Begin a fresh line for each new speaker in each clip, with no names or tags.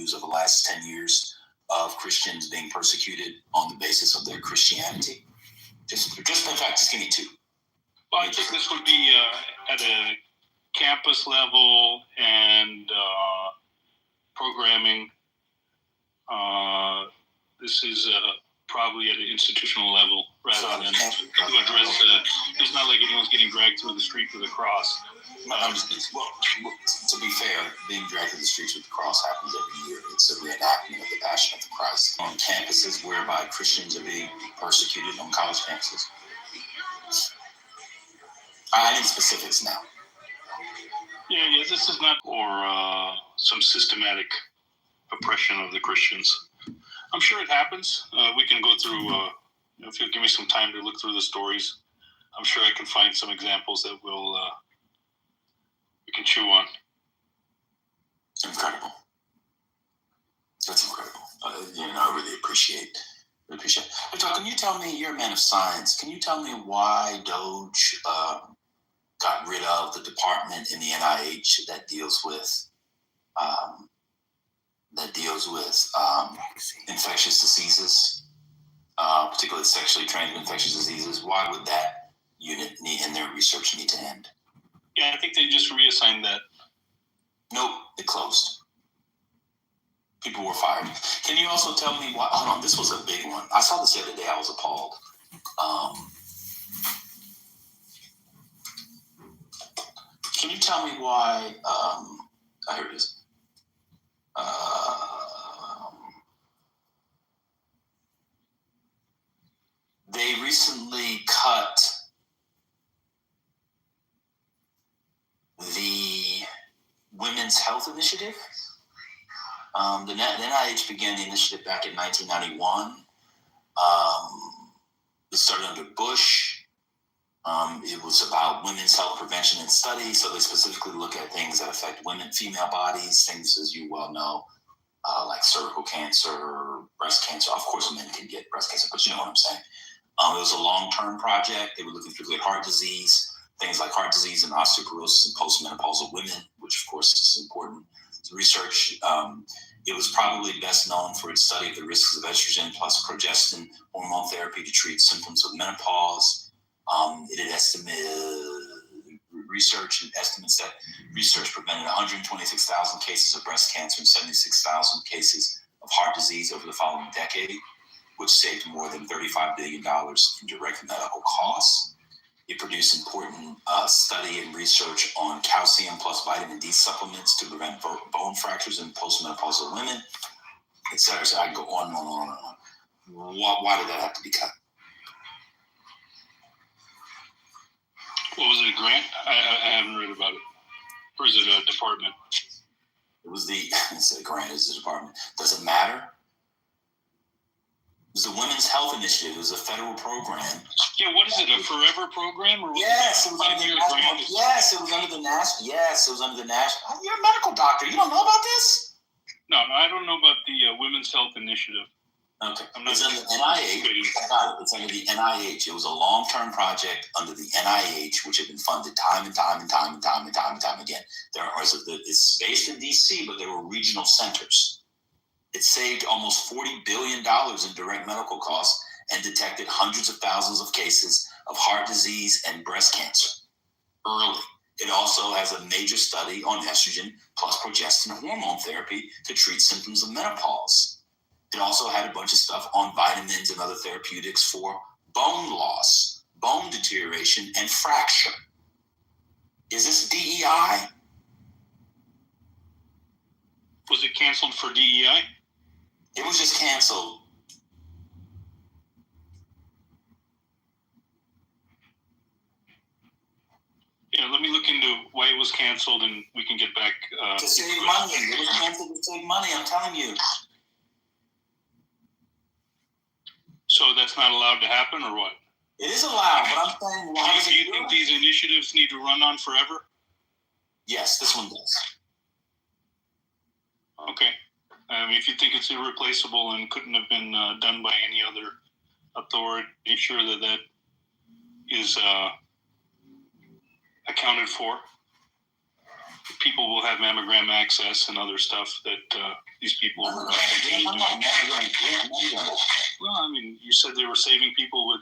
news over the last 10 years of Christians being persecuted on the basis of their Christianity? Just in fact, just give me two.
Well, I think this would be at a campus level and programming. This is probably at an institutional level rather than to address. It's not like anyone's getting dragged through the street with a cross.
Well, to be fair, being dragged through the streets with the cross happens every year. It's a reenactment of the Passion of the Christ on campuses whereby Christians are being persecuted on college campuses. I need specifics now.
Yeah, this is not for some systematic oppression of the Christians. I'm sure it happens. We can go through, if you'll give me some time to look through the stories, I'm sure I can find some examples that we can chew on.
Incredible. That's incredible. I really appreciate. But can you tell me, you're a man of science, can you tell me why DOGE got rid of the department in the NIH that deals with infectious diseases, particularly sexually transmitted infectious diseases? Why would that unit and their research need to end?
Yeah, I think they just reassigned that.
Nope, it closed. People were fired. Can you also tell me why? Hold on, this was a big one. I saw this the other day. I was appalled. Can you tell me why? Here it is. They recently cut the Women's Health Initiative. The NIH began the initiative back in 1991. It started under Bush. It was about women's health prevention and study. So they specifically look at things that affect women, female bodies, things, as you well know, like cervical cancer, breast cancer. Of course, men can get breast cancer, but you know what I'm saying. It was a long-term project. They were looking particularly at heart disease, things like heart disease and osteoporosis in postmenopausal women, which of course is important to research. It was probably best known for its study of the risks of estrogen plus progestin hormone therapy to treat symptoms of menopause. It had estimates that research prevented 126,000 cases of breast cancer and 76,000 cases of heart disease over the following decade, which saved more than $35 billion in direct medical costs. It produced important study and research on calcium plus vitamin D supplements to prevent bone fractures in postmenopausal women, et cetera. So I can go on and on and on. Why did that have to be cut?
What was it, a grant? I haven't read about it. Or is it a department?
It's a grant, it's a department. Does it matter? It was the Women's Health Initiative. It was a federal program.
Yeah, what is it, a forever program? Or
yes, it was under the national. Yes, it was under the national. Yes, it was under the national. You're a medical doctor. You don't know about this?
No, I don't know about the Women's Health Initiative.
Okay. It's under the NIH. It's under the NIH. It was a long-term project under the NIH, which had been funded time and time again. It's based in D.C., but there were regional centers. It saved almost $40 billion in direct medical costs and detected hundreds of thousands of cases of heart disease and breast cancer early. It also has a major study on estrogen plus progestin hormone therapy to treat symptoms of menopause. It also had a bunch of stuff on vitamins and other therapeutics for bone loss, bone deterioration, and fracture. Is this DEI?
Was it canceled for DEI?
It was just canceled.
Yeah, let me look into why it was canceled, and we can get back.
To save money. It was canceled to save money, I'm telling you.
So that's not allowed to happen, or what?
It is allowed, but I'm saying why
do you think these initiatives need to run on forever?
Yes, this one does.
Okay. If you think it's irreplaceable and couldn't have been done by any other authority, be sure that is accounted for. people will have mammogram access and other stuff that these people
I'm
were
not mammogram.
Well, I mean, you said they were saving people with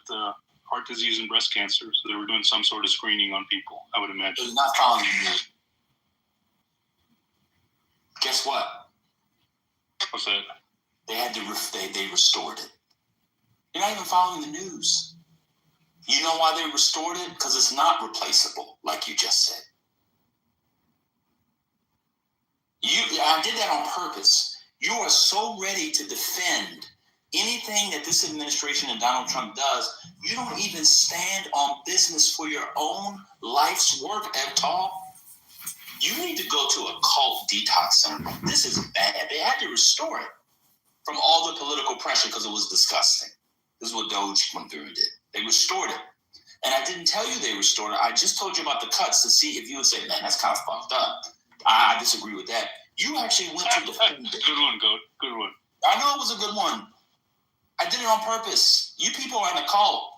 heart disease and breast cancer, so they were doing some sort of screening on people, I would imagine.
They're not following the news. Guess what?
What's that?
They had to they restored it. You're not even following the news. You know why they restored it? Because it's not replaceable, like you just said. I did that on purpose. You are so ready to defend anything that this administration and Donald Trump does. You don't even stand on business for your own life's work at all. You need to go to a cult detox center. This is bad. They had to restore it from all the political pressure because it was disgusting. This is what Doge went through and did. They restored it. And I didn't tell you they restored it. I just told you about the cuts to see if you would say, man, that's kind of fucked up. I disagree with that. You actually went to defend it.
Good one, Goat. Good one.
I know it was a good one. I did it on purpose. You people are in a cult.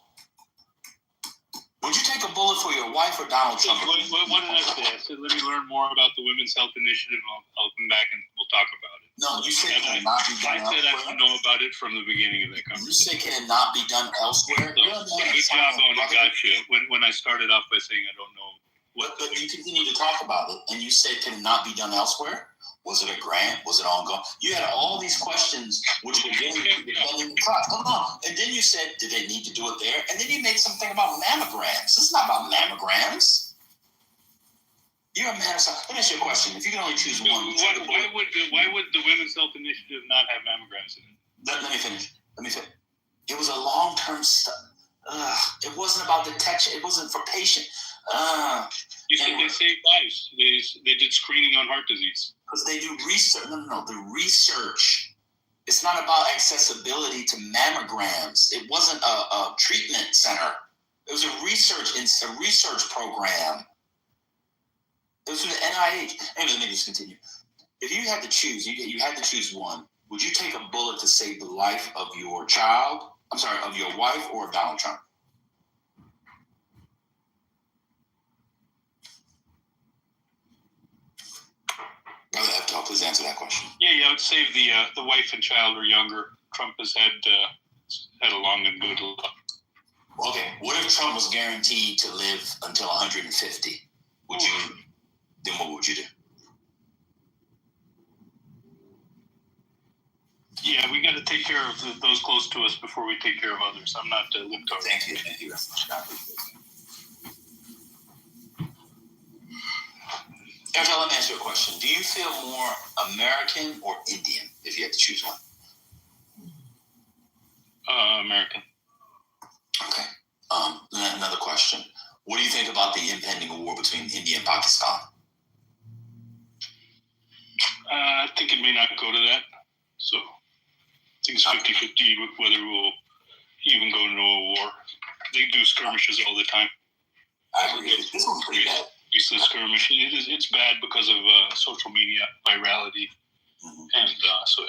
Would you take a bullet for your wife or Donald Trump?
What did I say? I said, let me learn more about the Women's Health Initiative. I'll come back and we'll talk about it.
No, you said can it not be done
elsewhere? I said I
elsewhere?
don't know about it from the beginning of that conversation.
You say can it not be done elsewhere?
So good job on it, gotcha. When I started off by saying I don't know.
But you continue to talk about it, and you said can it not be done elsewhere? Was it a grant? Was it ongoing? You had all these questions, which were getting defending the trial. Come on. And then you said, did they need to do it there? And then you made something about mammograms. This is not about mammograms. You're a man of science. Let me ask you a question. If you can only choose one.
Why would the Women's Health Initiative not have mammograms in it?
Let me finish. It was a long-term stuff. It wasn't about detection. It wasn't for patient.
You said they saved lives. They did screening on heart disease.
Because they do research. No. The research. It's not about accessibility to mammograms. It wasn't a treatment center. It was a research program. It was from the NIH. Anyway, let me just continue. If you had to choose, you had to choose one. Would you take a bullet to save the life of your child? I'm sorry, of your wife or of Donald Trump? Please answer that question.
Yeah, I would save the wife and child are younger. Trump has had a long and good life.
Okay, what if Trump was guaranteed to live until 150? Then what would you do?
Yeah, we got to take care of those close to us before we take care of others. I'm not libtard.
Thank you very much. Angela, let me ask you a question. Do you feel more American or Indian if you had to choose one?
American.
Okay. Another question. What do you think about the impending war between India and Pakistan?
I think it may not go to that. So I think it's 50-50 whether we'll even go into a war. They do skirmishes all the time.
I agree. This one's pretty bad.
The skirmish. It's bad because of social media virality, and so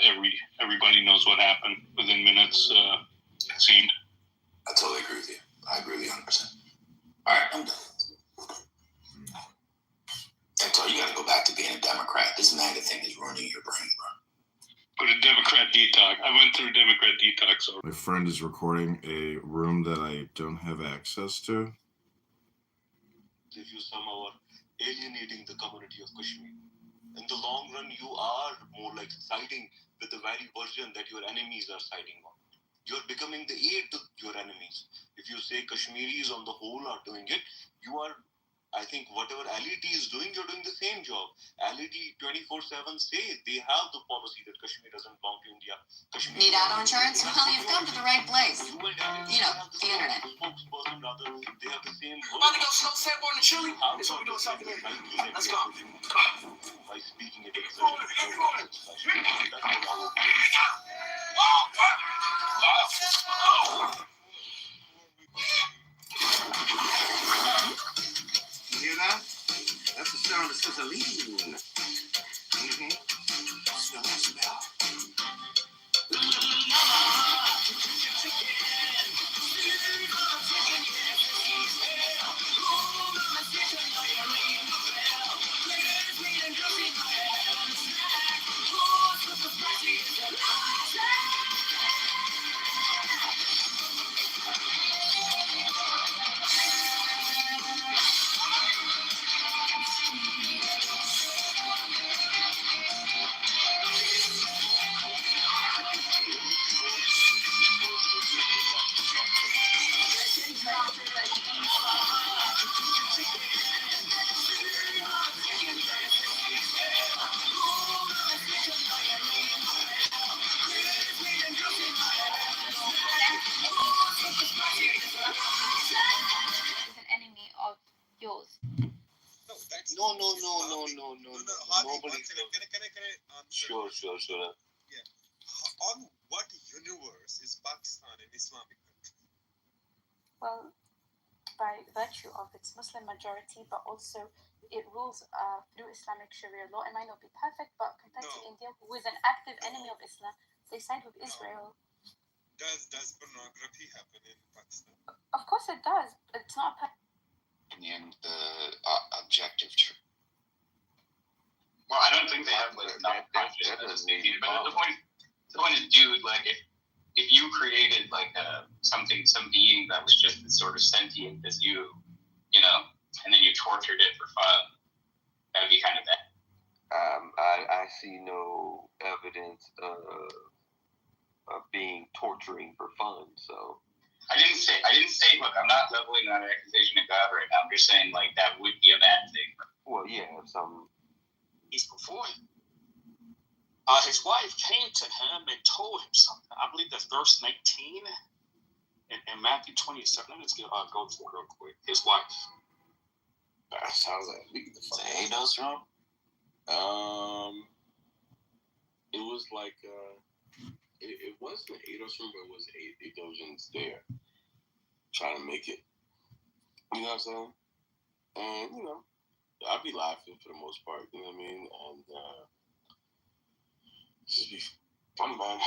everybody knows what happened within minutes. It seemed.
I totally agree with you. I agree with you 100%. All right, I'm done. That's all. You got to go back to being a Democrat. This MAGA thing is ruining your brain, bro.
But a Democrat detox. I went through Democrat detox already.
My friend is recording a room that I don't have access to.
If you somehow are alienating the community of Kashmir, in the long run, you are more like siding with the very version that your enemies are siding on. You're becoming the aid to your enemies. If you say Kashmiris on the whole are doing it, you are, I think, whatever LET is doing, you're doing the same job. LET 24/7 say they have the policy that Kashmir doesn't belong to India. Kashmir
Need auto insurance? Well, you've come to the right place.
You know,
the internet.
Spokesperson, rather, they have the same.
About to go smoke sample in the chili? That's what we doing something here. Let's go.
By speaking it
You hear that? That's the sound that says a lead. Smell that smell.
Sure.
On what universe is Pakistan an Islamic country?
Well, by virtue of its Muslim majority, but also it rules through Islamic Sharia law. It might not be perfect, but compared to
No.
India, who is an active enemy of Islam, they side with Israel.
Does pornography happen in Pakistan?
Of course it does, but it's not a
And the objective truth.
Well, I don't think they have like enough consciousness. But the point is, dude, like if you created like some being that was just as sort of sentient as you know, and then you tortured it for fun, that'd be kind of bad.
I see no evidence of being torturing for fun. So
I didn't say. Look, I'm not leveling that accusation at God right now. I'm just saying like that would be a bad thing.
well, yeah, some.
He's performing. His wife came to him and told him something. I believe that's verse 19 in Matthew 27. Let's go through it real quick. His wife.
That sounds like we get the
Is it Ados room?
It was like it wasn't an Ados room, but it was Adosians there trying to make it. You know what I'm saying? And you know, I'd be laughing for the most part. You know what I mean? And just be funny, man.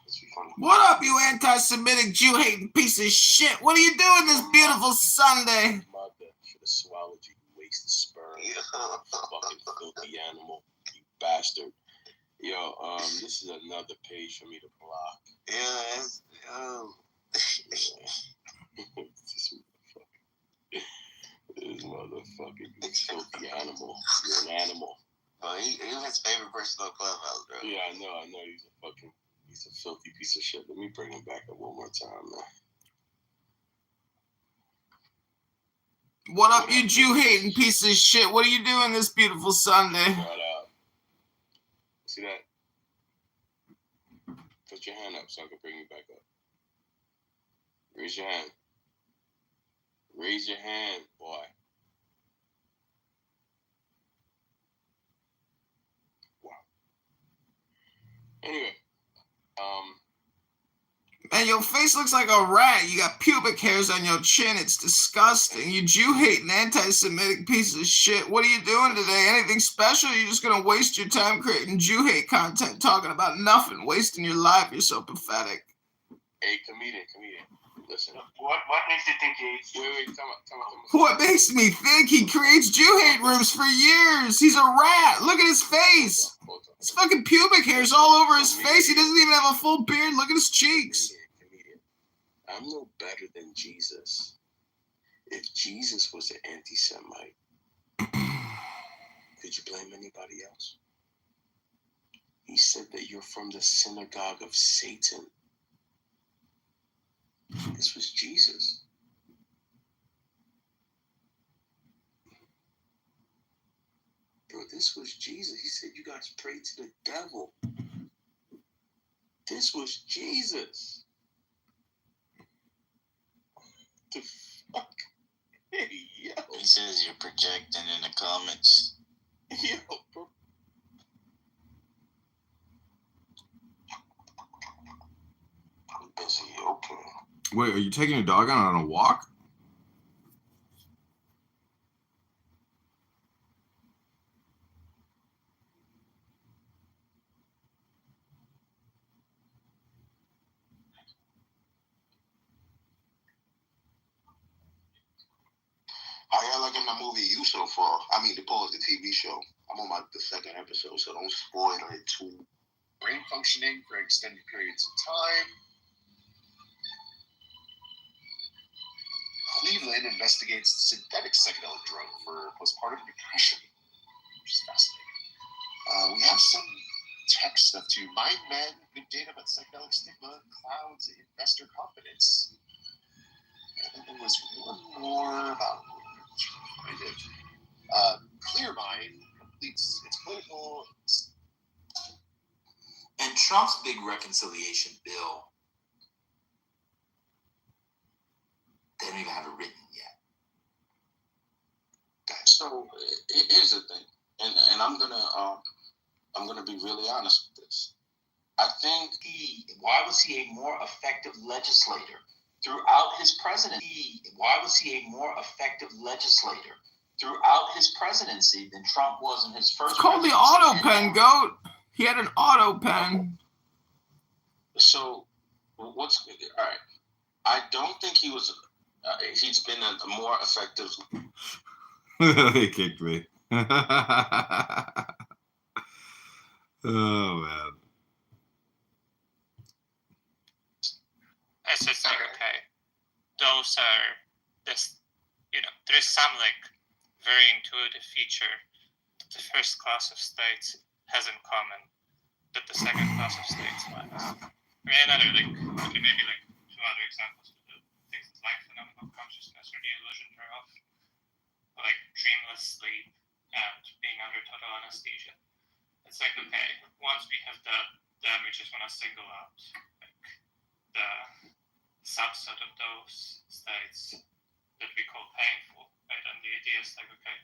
Just be funny.
What up, you anti-Semitic Jew-hating piece of shit? What are you doing this beautiful Sunday?
Mother should have swallowed you, you wasted sperm. You fucking filthy animal, you bastard. Yo, this is another page for me to block.
Yes.
This motherfucker, you filthy animal. You're an animal.
Oh, he's his favorite person on Clubhouse, bro.
Yeah, I know. He's a filthy piece of shit. Let me bring him back up one more time, man.
What up, you Jew-hating piece of shit? What are you doing this beautiful Sunday?
Shut up. See that? Put your hand up so I can bring you back up. Raise your hand. Raise your hand, boy. Wow. Anyway,
Man, your face looks like a rat. You got pubic hairs on your chin. It's disgusting. You Jew-hating anti-Semitic piece of shit. What are you doing today? Anything special? You're just gonna waste your time creating Jew-hate content, talking about nothing, wasting your life. You're so pathetic.
hey, comedian, listen.
What makes you think he's?
Wait, tell me.
What makes me think he creates Jew-hate rooms for years? He's a rat. Look at his face.
Hold on.
His fucking pubic hair's all over his face. He doesn't even have a full beard. Look at his cheeks.
Comedian. I'm no better than Jesus. If Jesus was an anti-Semite, could you blame anybody else? He said that you're from the synagogue of Satan. This was Jesus. Bro, this was Jesus. He said you guys pray to the devil. This was Jesus. The fuck? Hey, yo.
He says you're projecting in the comments.
Yo, bro. I'm busy, okay.
Wait, are you taking your dog on a walk?
How y'all liking the movie You so far? I mean, the TV show. I'm on the second episode, so don't spoil it too.
Brain functioning for extended periods of time. Cleveland investigates synthetic psychedelic drug for postpartum depression, which is fascinating. We have some tech stuff too. Mind men, big data about psychedelic stigma, clouds, investor confidence. And then there was one more about Clearmind completes its political.
And Trump's big reconciliation bill, they don't even have it written yet.
So here's the thing, and I'm gonna
I'm going to be really honest with this. I think
Why was he a more effective legislator throughout his presidency? Why was he a more effective legislator throughout his presidency than Trump was in his first?
It's called the auto pen, goat. He had an auto pen.
so. What's all right? I don't think he was. He's been a more effective.
They kicked me. Oh man.
It's just like, okay, those are this, there is some like very intuitive feature that the first class of states has in common that the second class of states lacks. I mean, another like, okay, maybe like two other examples of the things like phenomenal consciousness or the illusion thereof, like dreamless sleep and being under total anesthesia. It's like, okay, once we have the images when I single out like the subset of those states that we call painful, right? And the idea is like, okay,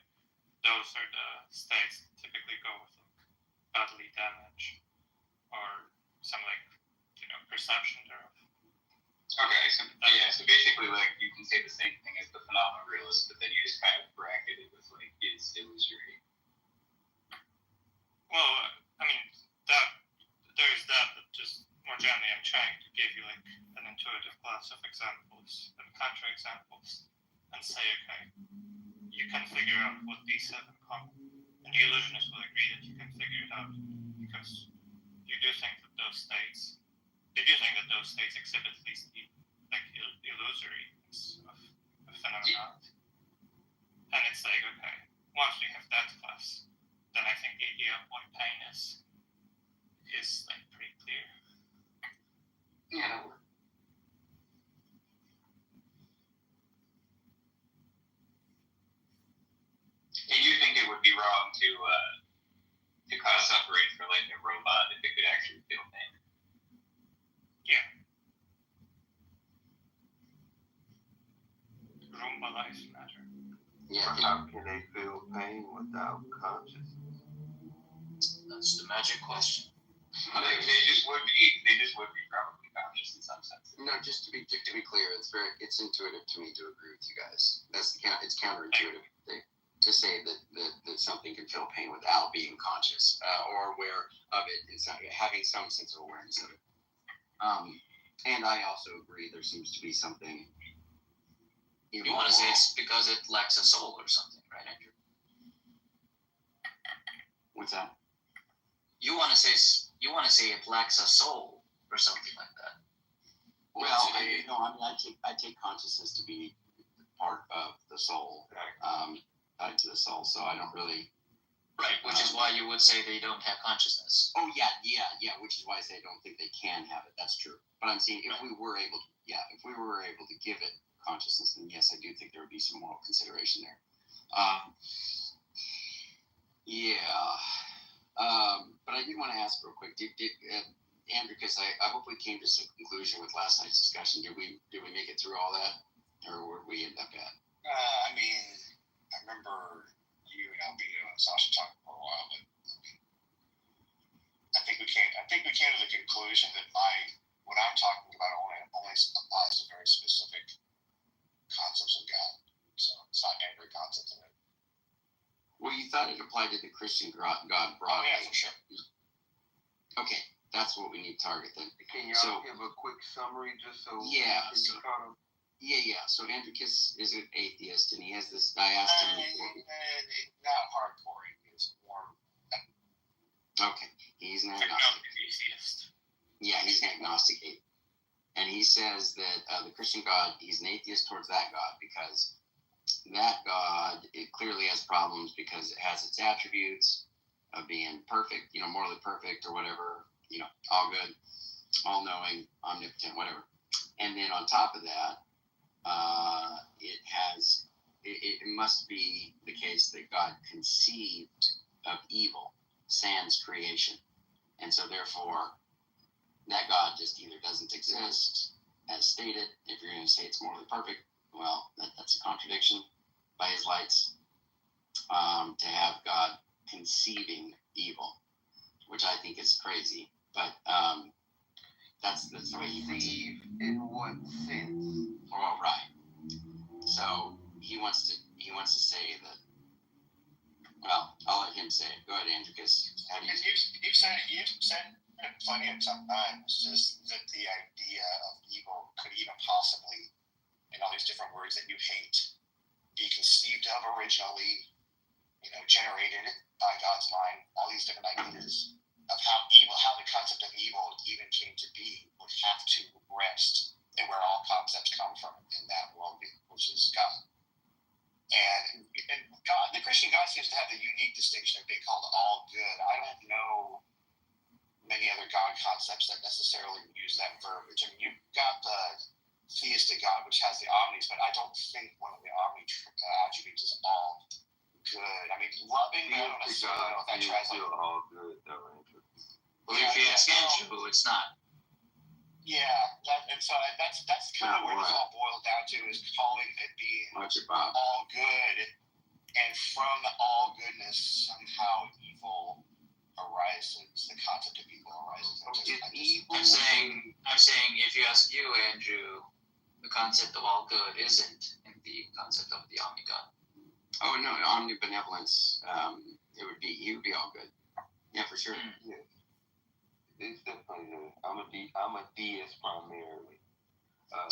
those are the states that typically go with like bodily damage or some like, perception thereof.
Okay, so basically, like, you can say the same thing as the phenomenal realist, but then you just kind of bracket it with like it's illusory.
Well, I mean, there's that, but just more generally, I'm trying to give you like an intuitive class of examples and counterexamples and say, okay, you can figure out what these have in common. And the illusionist will agree that you can figure it out because you do think that those states exhibit at least the like illusory of phenomena. And it's like, okay, once we have that class, then I think the idea of what pain is like pretty clear.
Yeah. And you think it would be wrong to cause suffering for like a robot if it could actually feel pain?
Yeah. Roomba life matter.
Yeah. How can they feel pain without consciousness?
That's the magic question.
I think they just would be probably conscious in some sense.
No, just to be clear, it's intuitive to me to agree with you guys. It's counterintuitive to say that something can feel pain without being conscious or aware of it. It's not having some sense of awareness of it. And I also agree there seems to be something.
You want to say it's because it lacks a soul or something, right, Andrew?
What's that?
You want to say it lacks a soul or something like that.
Well, I take consciousness to be part of the soul, tied to the soul. So I don't really.
Right, which is why you would say they don't have consciousness.
Oh yeah. Which is why I say I don't think they can have it. That's true. But I'm saying if we were able to give it consciousness, then yes, I do think there would be some moral consideration there. But I did want to ask real quick. Andrew, because I hope we came to some conclusion with last night's discussion. Did we make it through all that, or where did we end up at?
I mean, I remember you and Albino and Sasha talking for a while, but I think we came to the conclusion that what I'm talking about only applies to very specific concepts of God. So it's not every concept of it.
Well, you thought it applied to the Christian God broadly.
Oh yeah, for sure.
Okay, that's what we need to target then.
Can y'all give a quick summary just so?
Yeah. So Andricus is an atheist, and he has this. I asked him.
Not hardcore atheist, more.
Okay, he's an agnostic
atheist.
Yeah, he's an agnostic atheist, and he says that the Christian God, he's an atheist towards that God because that God, it clearly has problems because it has its attributes of being perfect, morally perfect or whatever, all good, all knowing, omnipotent, whatever. And then on top of that, it must be the case that God conceived of evil, sans creation. And so therefore, that God just either doesn't exist, as stated. If you're going to say it's morally perfect, well, that's a contradiction by his lights, to have God conceiving evil. which I think is crazy. But that's the way he thinks it.
In what sense?
Oh, right. So he wants to say that. Well, I'll let him say it. Go ahead, Andrew. Because how do you?
You've said it plenty of times. Just that the idea of evil could even possibly, in all these different words that you hate, be conceived of originally, generated by God's mind. All these different ideas of how the concept of evil even came to be would have to rest and where all concepts come from in that worldview, which is God. And God, the Christian God seems to have the unique distinction of being called all good. I don't know many other God concepts that necessarily use that verbiage. I mean, you've got the theistic God, which has the omnis, but I don't think one of the omni attributes is all good. I mean, loving, but I don't necessarily know if that translates.
All good, though, Andrew.
Well, if you ask Andrew, it's not.
Yeah, that's kind of where this all boils down to, is calling it being all good, and from the all goodness somehow evil arises. The concept of evil arises.
I'm saying, if you ask you, Andrew, the concept of all good isn't in the concept of the omni-God.
Oh no, omnibenevolence. He would be all good. Yeah, for sure.
Yeah. It's definitely I'm a deist primarily.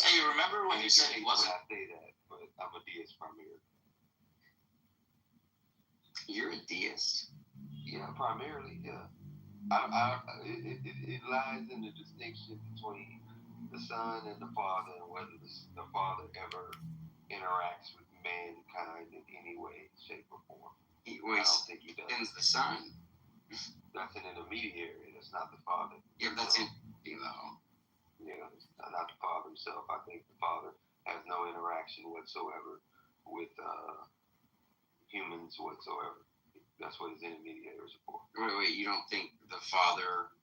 Hey, you remember when you said he wasn't?
I say that, but I'm a deist primarily.
You're a deist?
Yeah, primarily, yeah. It lies in the distinction between the Son and the Father, and whether the Father ever interacts with mankind in any way, shape, or form.
I don't think he does. Sends the Son.
That's an intermediary. That's not the Father.
Yeah, but that's in though.
Yeah, it's not the Father himself. I think the Father has no interaction whatsoever with humans whatsoever. That's what his intermediaries are for.
Wait, you don't think the Father?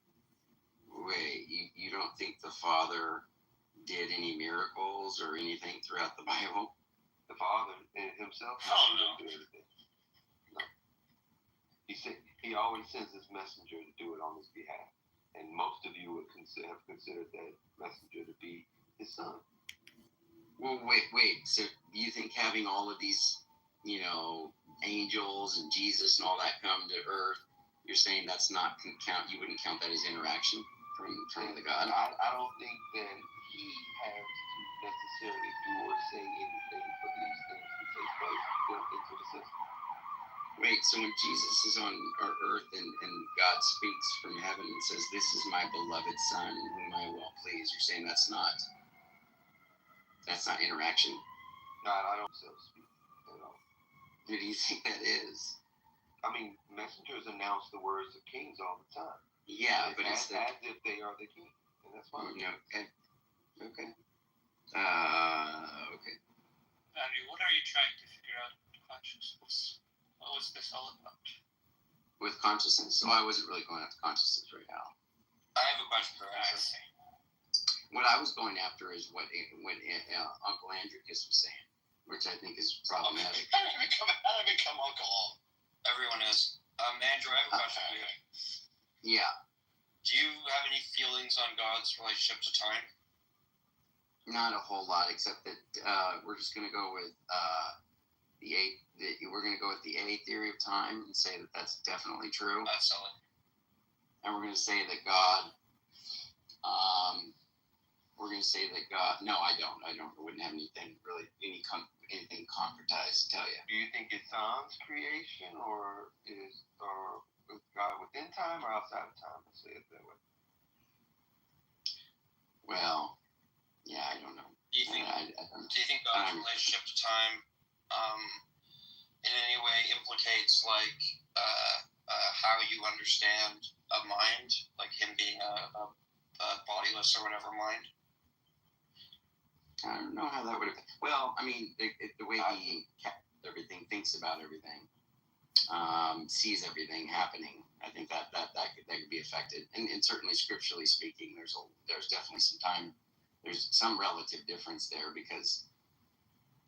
You don't think the Father did any miracles or anything throughout the Bible?
The Father himself didn't do anything. No. He always sends his messenger to do it on his behalf, and most of you would have considered that messenger to be his son.
Well, wait. So you think having all of these, angels and Jesus and all that come to Earth, you're saying that's not count? You wouldn't count that as interaction from the God?
I don't think that he has to necessarily do or say anything for these things to take place built into the system.
Wait, so when Jesus is on our earth and God speaks from heaven and says, "This is my beloved Son, whom I will please," you're saying that's not interaction?
No, I don't speak at all.
Who do you think that is?
I mean, messengers announce the words of kings all the time.
Yeah, but
as if they are the king, and that's fine.
Okay.
Okay. Andrew, what are you trying to figure out with consciousness? What was this all about?
With consciousness? I wasn't really going after consciousness right now.
I have a question for Andrew.
What I was going after is what Uncle Andrewkis was saying, which I think is problematic.
How did I become Uncle? Everyone is. Andrew, I have a question for you.
Yeah.
Do you have any feelings on God's relationship to time?
Not a whole lot, except that we're just going to go with we're going to go with the A theory of time and say that that's definitely true.
Absolutely.
And we're going to say that God. No, I don't. I wouldn't have anything really, anything concretized to tell you.
Do you think it's God's creation, or is God within time or outside of time? Let's say it that way.
Well, yeah, I don't know.
Do you think God's relationship to time in any way implicates how you understand a mind, like him being a bodiless or whatever mind?
I don't know how that would have. Well, I mean, the way he everything, thinks about everything, sees everything happening. I think that could be affected, and certainly scripturally speaking, there's definitely some time. There's some relative difference there because,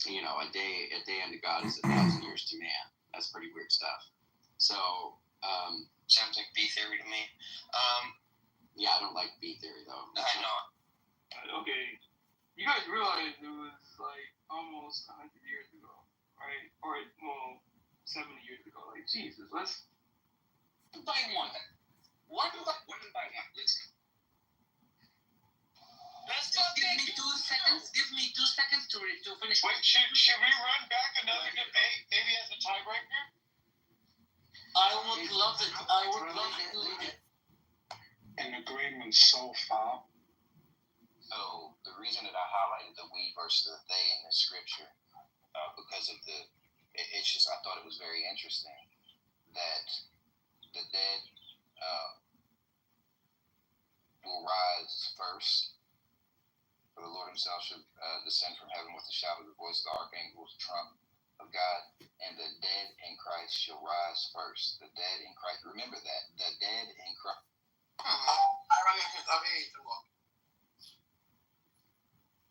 a day unto God is 1,000 years to man. That's pretty weird stuff. So,
Sounds like B theory to me.
Yeah, I don't like B theory though.
I know.
Okay, you guys realize it was like almost 100 years ago, right? Or well, 70 years ago. Like Jesus, let's.
By one. One by one. Let's go. Give me 2 seconds. Give me 2 seconds to finish.
Wait, should we run back another debate? Maybe as a tiebreaker?
I would love it.
An agreement so far.
So the reason that I highlighted the we versus the they in the scripture, because of it's just I thought it was very interesting that the dead will rise first. For the Lord himself shall descend from heaven with the shout of the voice of the archangel, with the trump of God, and the dead in Christ shall rise first. The dead in Christ. Remember that. The dead in Christ.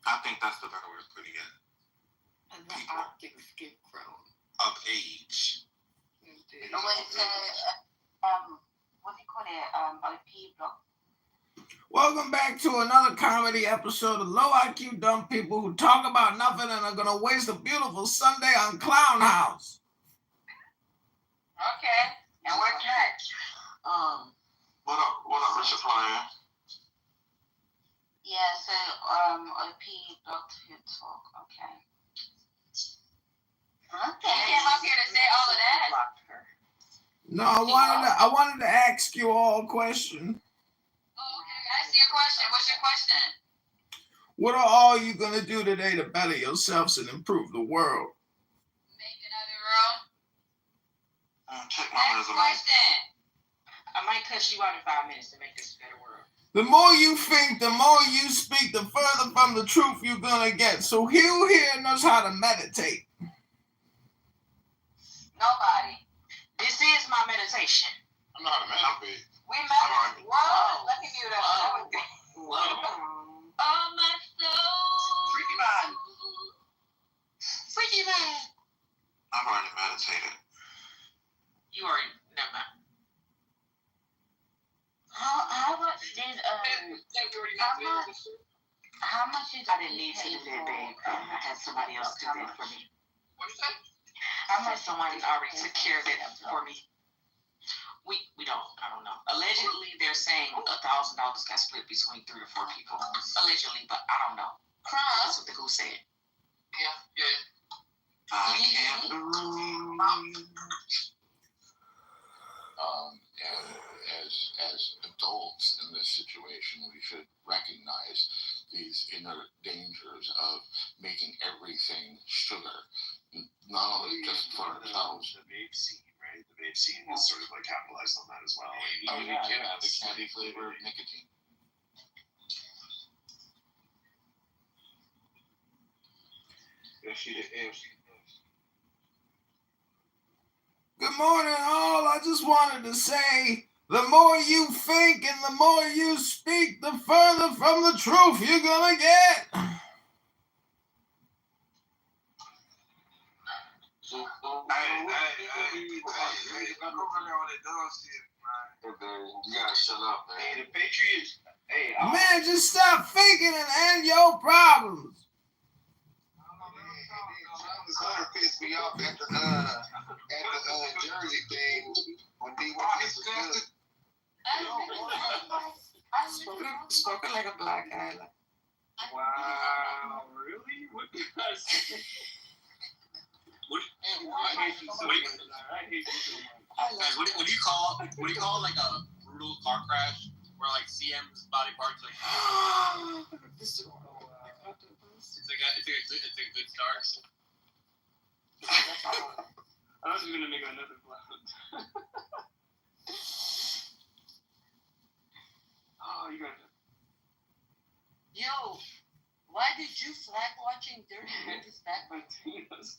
I think that's the better word of putting it.
And the optics get grown.
Of age.
What do you call it? IP block.
Welcome back to another comedy episode of Low IQ Dumb People who talk about nothing and are gonna waste a beautiful Sunday on Clown House.
Okay, and we're next.
What up, Richard Flyer?
Yeah, so IP blocked your talk. Okay. Okay. You came up here to say all of that.
No, I wanted to ask you all a question.
Ask your question. What's your question?
What are all you gonna do today to better yourselves and improve the world?
Make another room.
Check my resume.
Question. I might cut you out in 5 minutes to make this a better world.
The more you think, the more you speak, the further from the truth you're gonna get. So who here knows how to meditate?
Nobody. This is my meditation.
I'm not a meditate.
We meditate. Whoa. Let me mute up. Whoa. Oh, my soul. Freaky man. Freaky man.
I've already meditated.
You already, never mind. How much did how much did I didn't need to do that, babe. I had somebody else do that for me. What'd you say? How much someone already took care of it for me? We don't. I don't know. Allegedly, they're saying $1,000 got split between 3 or 4 people. Allegedly, but I don't know. That's what the goo said. Yeah.
I can't
as adults in this situation, we should recognize these inner dangers of making everything sugar, not only just for ourselves.
The vape scene, right? The vape scene is sort of like capitalized on that as well.
The candy flavored nicotine.
Good morning, all. I just wanted to say, the more you think and the more you speak, the further from the truth you're gonna get.
You gotta shut up, man.
Hey, the Patriots. Hey,
Man, just stop thinking and end your problems.
The corner pissed me off at the Jersey game when D was disgusted.
Spoken like a black guy.
wow, really? What did I say? I hate you so much. I hate you so much.
Guys, what do you call like a brutal car crash where like CM's body parts like it's a good start.
I was gonna make another blast. Oh, you got it.
Yo, why did you flag watching Dirty Memphis back?
Martinez.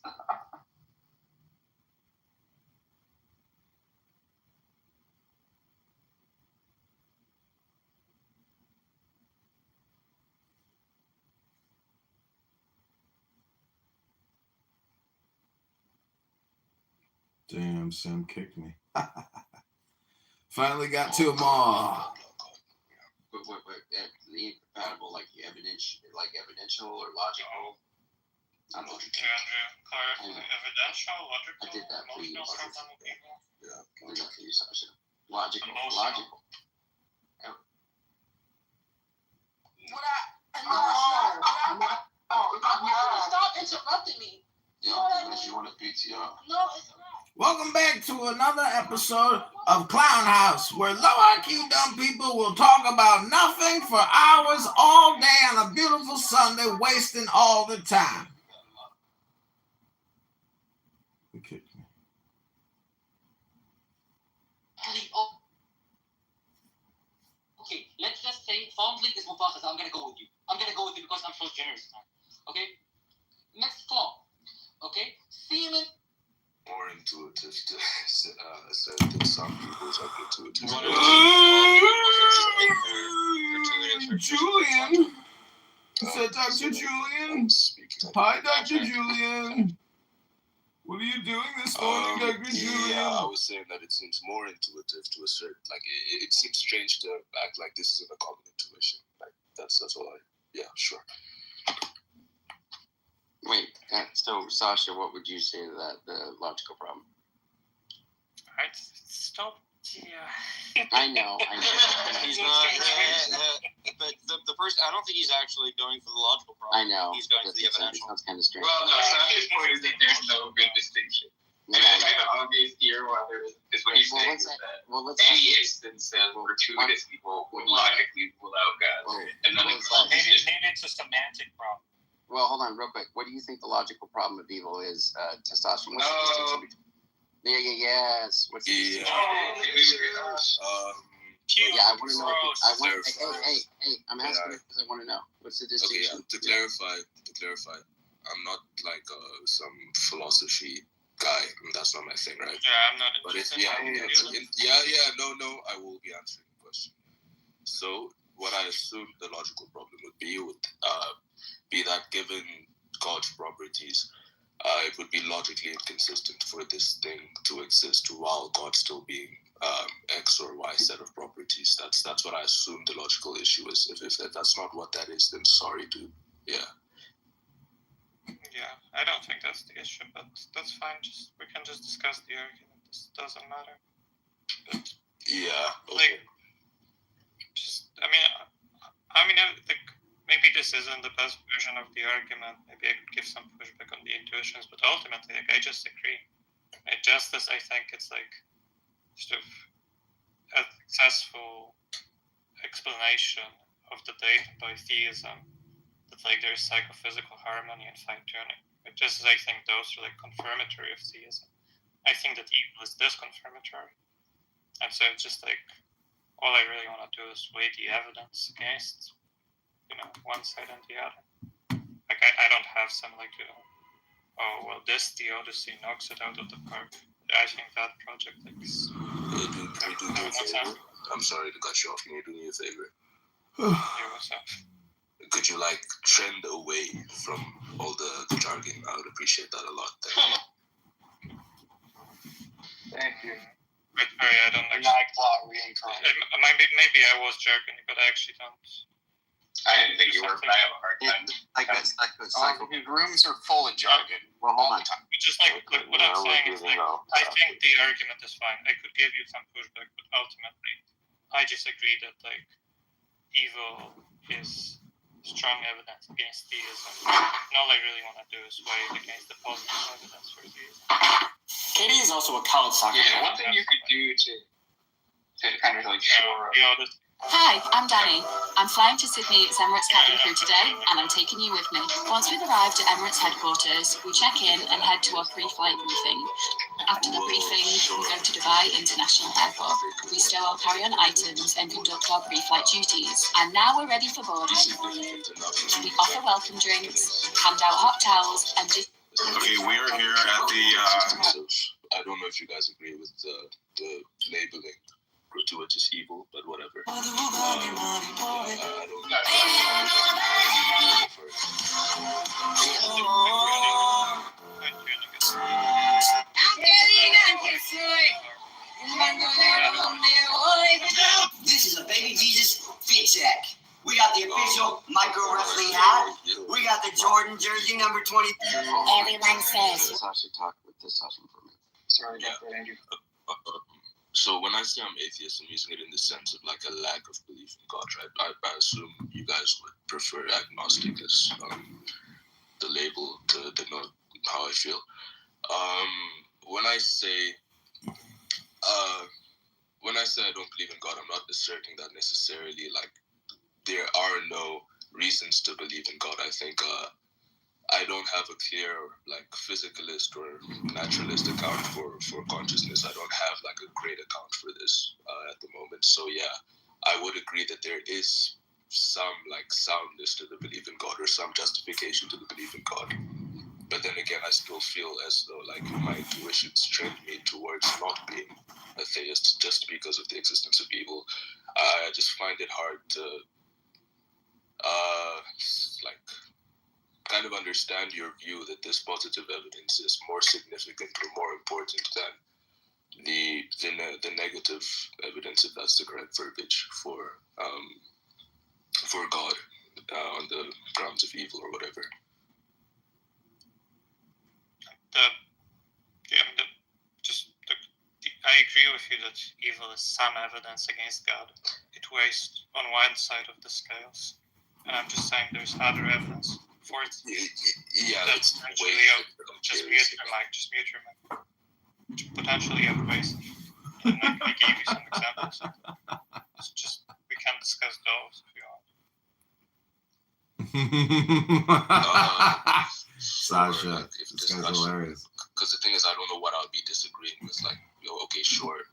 Damn, Sam kicked me.
Finally got to them all.
The incompatible, like evidential or logical. I'm
Andrew, clarify evidential, logical,
I did that for you.
emotional, sometimes evil.
Yeah, I did that for you, Sasha. Logical.
Stop interrupting me.
Unless you want to PTR.
No, it's not.
Welcome back to another episode of Clown House, where low IQ dumb people will talk about nothing for hours all day on a beautiful Sunday, wasting all the time.
Okay, let's just say Fondly is Mufasa. I'm gonna go with you. I'm gonna go with you because I'm so generous. Okay? Next flaw. Okay? Semen.
More intuitive to say that some people's are intuitive.
Julian. Said Dr. Julian. Hi, Dr. Julian. What are you doing this morning, Dr. Julian?
Yeah, I was saying that it seems more intuitive to a certain, like, it seems strange to act like this isn't a common intuition. Like, that's all yeah, sure.
Wait, so Sasha, what would you say to that, the logical problem?
Alright, stop. Yeah.
I know.
He's not. But the first, I don't think he's actually going for the logical problem.
I know.
He's going for the evidential.
That's kind of strange.
Well, no, Sasha's point is that there's no good distinction. And it's kind of obvious here why there is what he's saying is that any instance of gratuitous people would logically rule out God. And then
maybe it's a semantic problem.
Well, hold on real quick. What do you think the logical problem of evil is, testosterone? What's the distinction between... Yes. What's the distinction? Yeah, I want to know. Hey, I'm asking because I want to know. What's the distinction?
Okay, to clarify, I'm not like some philosophy guy. That's not my thing, right?
Yeah, I'm not.
But if no, I will be answering the question. So what I assume the logical problem would be that given God's properties, it would be logically inconsistent for this thing to exist while God still being X or Y set of properties. That's what I assume the logical issue is. If that's not what that is, then sorry, dude. Yeah.
Yeah, I don't think that's the issue, but that's fine. We can just discuss the argument. This doesn't matter. But,
yeah.
Okay. I think maybe this isn't the best version of the argument. Maybe I could give some pushback on the intuitions, but ultimately, I just agree. Justice, I think it's sort of a successful explanation of the data by theism. That there's psychophysical harmony and fine-tuning. Just as I think those are confirmatory of theism. I think that evil is disconfirmatory. And so it's just all I really want to do is weigh the evidence against one side and the other. I don't have some this theodicy knocks it out of the park. I think that project is.
I'm sorry to cut you off. Can you do me a favor?
Yeah, what's up?
Could you trend away from all the jargon? I would appreciate that a lot.
Thank you.
But sorry, I don't
actually. Plot reincarnate.
Maybe I was jargony, but I actually don't.
I didn't think you were, but I have a hard time.
His rooms are full of jargon.
Well, hold on.
Just what I'm saying is I think the argument is fine. I could give you some pushback, but ultimately, I just agree that evil is strong evidence against theism. And all I really want to do is weigh it against the positive evidence for theism.
Katie is also a college soccer player.
One thing you could do to kind of shore up.
Hi, I'm Danny. I'm flying to Sydney's Emirates cabin crew today, and I'm taking you with me. Once we've arrived at Emirates headquarters, we check in and head to our pre-flight briefing. After the briefing, we go to Dubai International Airport. We stow our carry-on items and conduct our pre-flight duties. And now we're ready for boarding. We offer welcome drinks, hand out hot towels, and
Okay, we are here at the.
I don't know if you guys agree with the labeling. Gratuitous evil, but whatever. I don't
got the official micro wrestling hat. We got the Jordan jersey number 20. Everyone says.
Sasha, talk with this Sasha for a minute.
Sorry, Andrew.
So when I say I'm atheist, I'm using it in the sense of like a lack of belief in God, right? I assume you guys would prefer agnostic as the label to denote how I feel. When I say I don't believe in God, I'm not asserting that necessarily like there are no reasons to believe in God. I think I don't have a clear like physicalist or naturalist account for consciousness. I don't have like a great account for this at the moment. So yeah, I would agree that there is some like soundness to the belief in God or some justification to the belief in God. But then again, I still feel as though like my intuitions trend me towards not being a theist just because of the existence of evil. I just find it hard to like kind of understand your view that this positive evidence is more significant or more important than the negative evidence, if that's the correct verbiage, for God on the grounds of evil or whatever.
I agree with you that evil is some evidence against God. It weighs on one side of the scales, and I'm just saying there's other evidence for it.
Yeah,
that's potentially just mute your mic. Potentially outweighs it. And I gave you some examples. It's just we can discuss those if you want.
Sasha, this guy's hilarious.
Because the thing is, I don't know what I'll be disagreeing with. Like, okay, sure.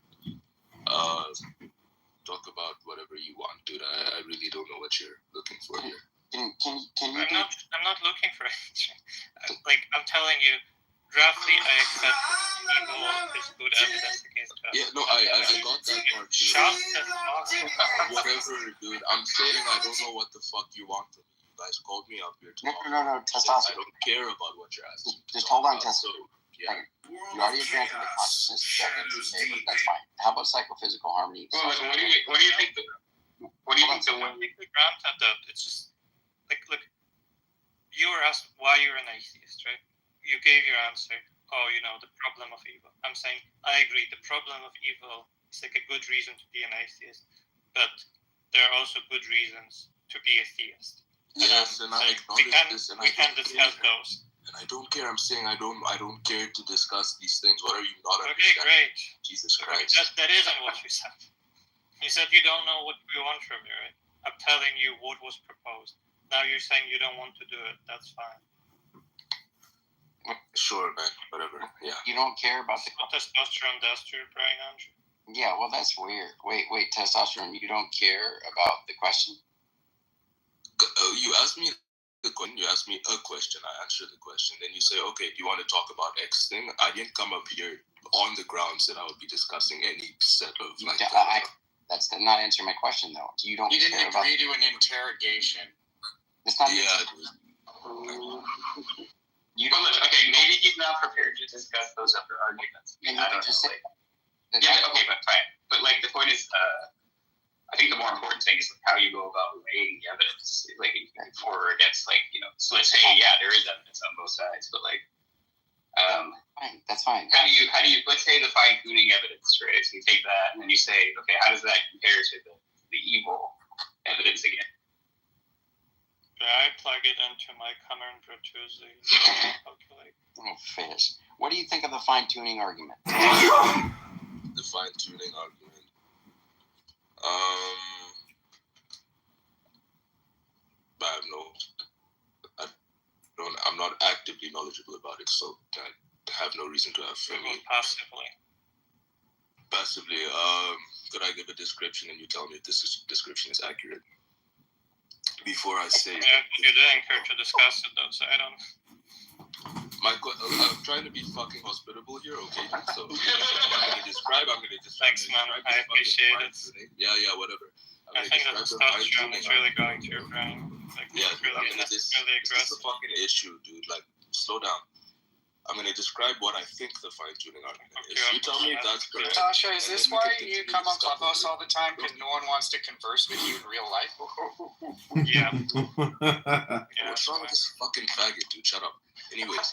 Talk about whatever you want, dude. I really don't know what you're looking for here.
Can you?
I'm not looking for anything. Like I'm telling you, roughly, I accept that evil is good evidence against God.
Yeah, no, I got that part.
Shut the fuck.
Whatever, dude. I'm saying I don't know what the fuck you want from me. You guys called me up here to talk.
No, testosterone.
I don't care about what you're asking.
Just hold on, testosterone.
So, yeah.
You already granted the consciousness evidence, but that's fine. How about psychophysical harmony?
What do you think? What do you think the one
we granted that? It's just like, look, you were asked why you're an atheist, right? You gave your answer. Oh, the problem of evil. I'm saying I agree. The problem of evil is like a good reason to be an atheist, but there are also good reasons to be a theist.
Yes, and I acknowledge this, and
we can discuss those.
And I don't care. I'm saying I don't care to discuss these things. What are you not
understanding?
Okay,
great.
Jesus Christ.
That isn't what you said. You said you don't know what we want from you, right? I'm telling you what was proposed. Now you're saying you don't want to do it. That's fine.
Sure, man. Whatever. Yeah.
You don't care about the
testosterone does to your brain, Andrew.
Yeah, well, that's weird. Wait, testosterone. You don't care about the question?
You asked me the question. You asked me a question. I answered the question. Then you say, okay, do you want to talk about X thing? I didn't come up here on the grounds that I would be discussing any set of like.
That's not answering my question though. You didn't
agree to an interrogation.
It's not.
Yeah.
Okay, maybe he's not prepared to discuss those other arguments. I don't know. Yeah, okay, but fine. But like the point is, I think the more important thing is like how you go about weighing the evidence, like for or against, like So let's say, yeah, there is evidence on both sides, but like,
that's fine.
How do you? Let's say the fine tuning evidence, right? So you take that and then you say, okay, how does that compare to the evil evidence again?
I plug it into my common Bertuzzi calculate.
Oh, fish. What do you think of the fine tuning argument?
The fine tuning argument. I'm not actively knowledgeable about it, so I have no reason to have. Passively. Could I give a description and you tell me if this description is accurate? Before I say.
You didn't care to discuss it though, so I don't.
I'm trying to be fucking hospitable here, okay? So I'm gonna describe.
Thanks, man. I appreciate it.
Yeah, whatever.
I think that testosterone is really going to your brain. Like,
yeah,
really,
this is a fucking issue, dude. Like, slow down. I'm going to describe what I think the fine-tuning argument is. You tell me if that's correct.
Sasha, is
and
this
then we
why
can
you
continue
come on
this stuff
Clubhouse
later.
all the time? Because no one wants to converse with you in real life?
Yeah.
What's wrong with this fucking faggot, dude? Shut up. Anyways.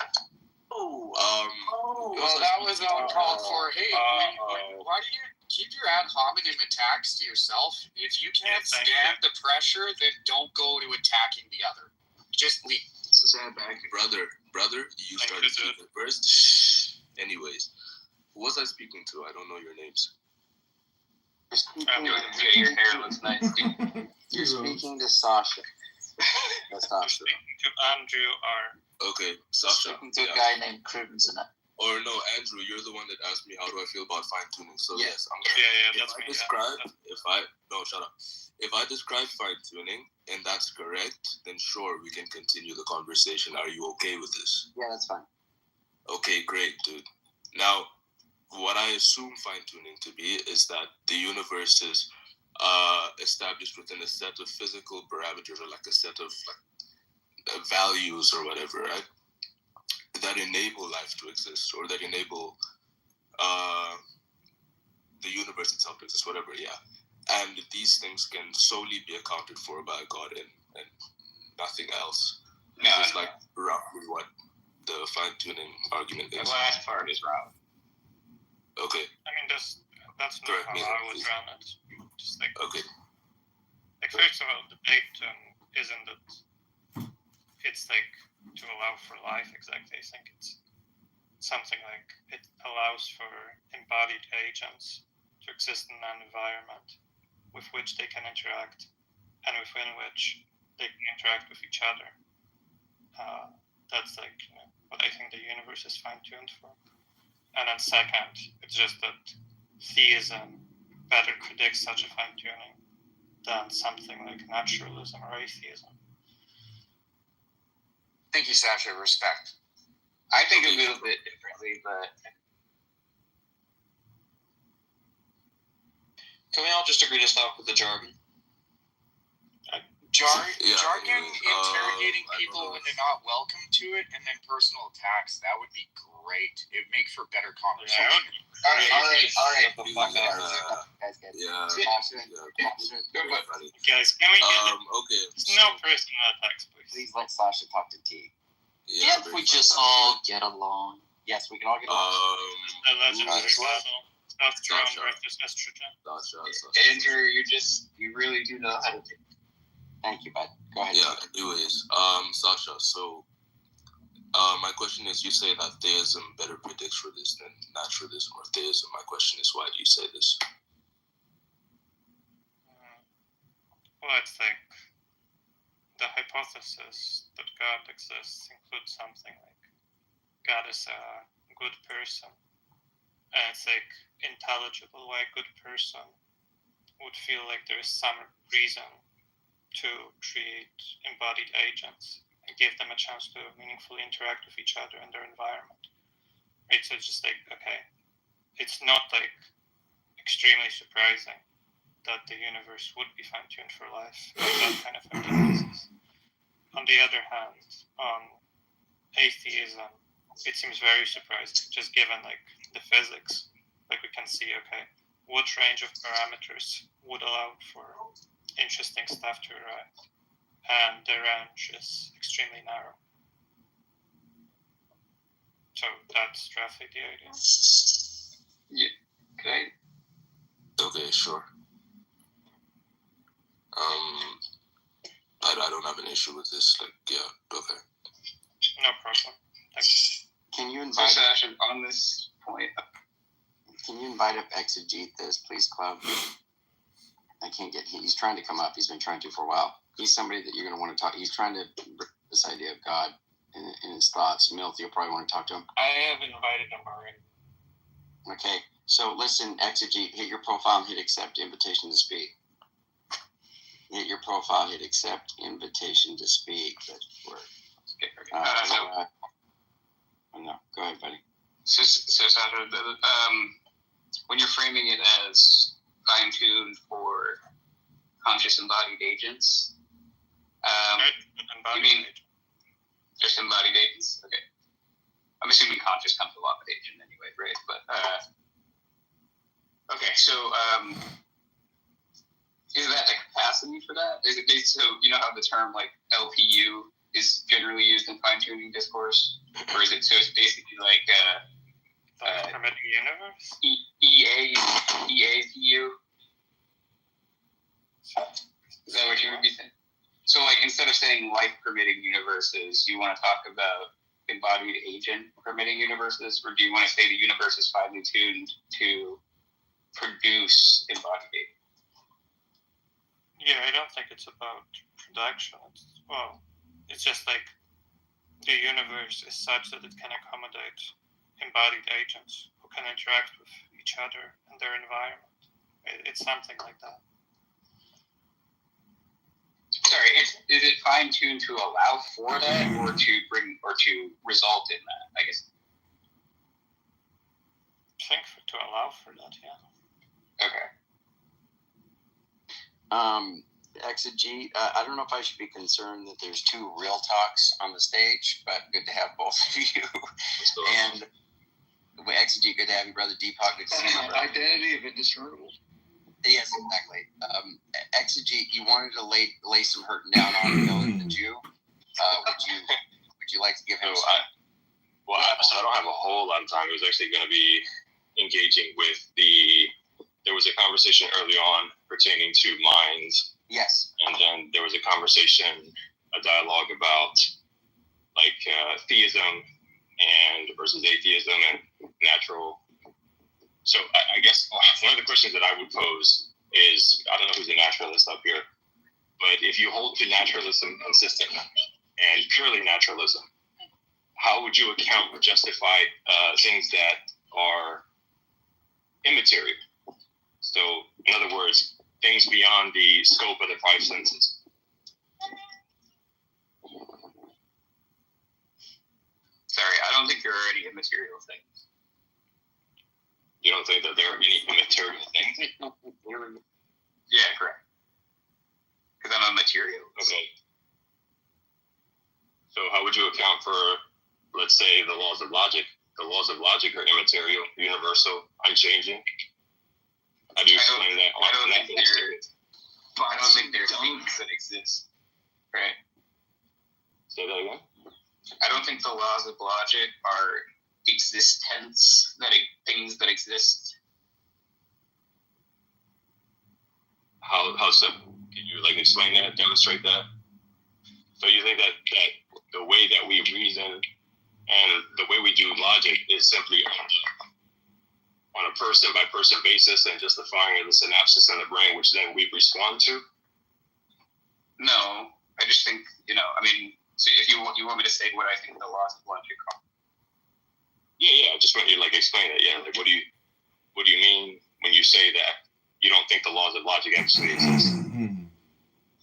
Well, that was uncalled for. Hey, why do you keep your ad hominem attacks to yourself? If you can't stand the pressure, then don't go to attacking the other. Just leave. This is ad bag.
Brother, you started speaking first. Shh. Anyways, who was I speaking to? I don't know your names.
Your hair looks nice, dude.
You're speaking to Sasha. That's Sasha.
To Andrew R.
Okay, Sasha.
Speaking to a guy named Crimson.
Or no, Andrew, you're the one that asked me how do I feel about fine-tuning. So yes, I'm shut up. If I describe fine-tuning and that's correct, then sure, we can continue the conversation. Are you okay with this?
Yeah, that's fine.
Okay, great, dude. Now, what I assume fine-tuning to be is that the universe is established within a set of physical parameters, or like a set of values or whatever, right? That enable life to exist, or that enable the universe itself to exist, whatever, yeah. And these things can solely be accounted for by God and nothing else. This is like roughly what the fine-tuning argument is.
The last part is wrong.
Okay.
I mean, that's not how I would run it. Just like,
okay.
Like, first of all, the date isn't that it's like to allow for life exactly. I think it's something like it allows for embodied agents to exist in an environment with which they can interact and within which they can interact with each other. That's like what I think the universe is fine-tuned for. And then second, it's just that theism better predicts such a fine-tuning than something like naturalism or atheism.
Thank you, Sasha. Respect.
I think a little bit differently, but
can we all just agree to stop with the jargon?
Jargon interrogating people when they're not welcome to it, and then personal attacks. That would be great. It would make for better conversation.
All right.
Guys, can we get
okay.
No personal attacks, please.
Please let Sasha talk to T.
Yeah, if we just all get along.
Yes, we can all get along.
The legendary battle. Testosterone versus estrogen.
Andrew, you really do know how to do it.
Thank you, bud. Go ahead.
Yeah, anyways, Sasha, so my question is, you say that theism better predicts for this than naturalism or theism. My question is, why do you say this?
Well, it's like the hypothesis that God exists includes something like God is a good person. And it's like intelligible why a good person would feel like there is some reason to create embodied agents and give them a chance to meaningfully interact with each other in their environment. Right? So it's just like, okay, it's not like extremely surprising that the universe would be fine-tuned for life, like that kind of hypothesis. On the other hand, on atheism, it seems very surprising, just given like the physics. Like we can see, okay, what range of parameters would allow for interesting stuff to arrive, and the range is extremely narrow. So that's roughly the idea.
Yeah. Okay.
Okay, sure. I don't have an issue with this. Like, yeah, okay.
No problem. Thanks.
Can you
So
invite?
Sasha, on this point,
Can you invite up Exegete this, please, Club? I can't get. He's trying to come up. He's been trying to for a while. He's somebody that you're going to want to talk. He's trying to this idea of God in his thoughts. Milth, you'll probably want to talk to him.
I have invited him already.
Okay. So listen, Exegete, hit your profile and hit accept invitation to speak. Hit your profile, hit accept invitation to speak. That's word. No, go ahead, buddy.
So Sasha, when you're framing it as fine-tuned for conscious embodied agents, you mean just embodied agents? Okay. I'm assuming conscious comes along with agent anyway, right? But okay, so is that the capacity for that? Is it based, so you know how the term like LPU is generally used in fine tuning discourse, or is it so it's basically like
permitting universe?
EAPU? Is that what you would be saying? So like instead of saying life permitting universes, you want to talk about embodied agent permitting universes, or do you want to say the universe is finely tuned to produce embodied agent?
Yeah, I don't think it's about production. It's just like the universe is such that it can accommodate embodied agents who can interact with each other and their environment. It's something like that.
Sorry, is it fine tuned to allow for that, or to bring, or to result in that? I guess.
I think to allow for that, yeah.
Okay.
Exegete, I don't know if I should be concerned that there's two real talks on the stage, but good to have both of you. And Exegete, good to have you, brother. Deepak, good to see you.
Identity of indiscernible.
Yes, exactly. Exegete, you wanted to lay some hurting down on Bill the Jew. Would you like to give him?
So I don't have a whole lot of time. It was actually going to be engaging with there was a conversation early on pertaining to minds.
Yes.
And then there was a dialogue about like theism and versus atheism and natural. So I guess one of the questions that I would pose is, I don't know who's a naturalist up here, but if you hold to naturalism consistent and purely naturalism, how would you account or justify things that are immaterial? So, in other words, things beyond the scope of the five senses.
Sorry, I don't think there are any immaterial things.
You don't think that there are any immaterial things?
Yeah, correct. Because I'm a material.
Okay. So how would you account for, let's say, the laws of logic? The laws of logic are immaterial, universal, unchanging. How do you explain that?
I don't think there are things that exist, right?
Say that again?
I don't think the laws of logic are existence, things that exist.
How so? Can you explain that, demonstrate that? So you think that the way that we reason and the way we do logic is simply on a person by person basis and just the firing of the synapses in the brain, which then we respond to?
No, I just think, so if you want me to say what I think the laws of logic are.
Yeah, I just want you to explain it. Yeah, what do you mean when you say that you don't think the laws of logic actually exist?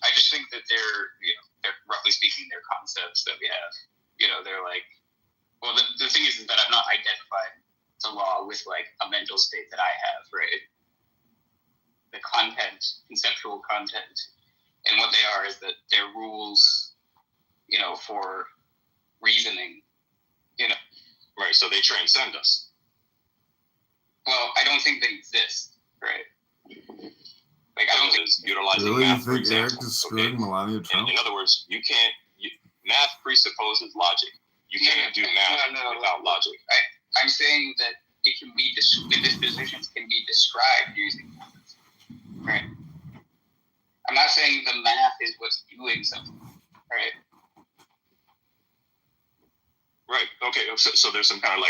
I just think that they're roughly speaking, they're concepts that we have. They're the thing is that I've not identified the law with a mental state that I have, right? The conceptual content, and what they are is that they're rules, for reasoning,
Right, so they transcend us.
Well, I don't think they exist, right? I don't think
utilizing
Really,
math,
you
for
think
example.
Eric is screwing Melania Trump?
In other words, math presupposes logic. You can't do math without logic.
I'm saying that it can be the dispositions can be described using math, right? I'm not saying the math is what's doing something, right?
Right. Okay. So there's some kind of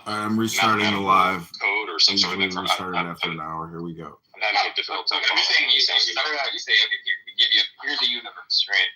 I'm restarting the live.
code or some sort of
information. Restarted after an hour. Here we go.
I'm having a difficult time.
I'm just saying you start out, you say, okay, here's the universe, right?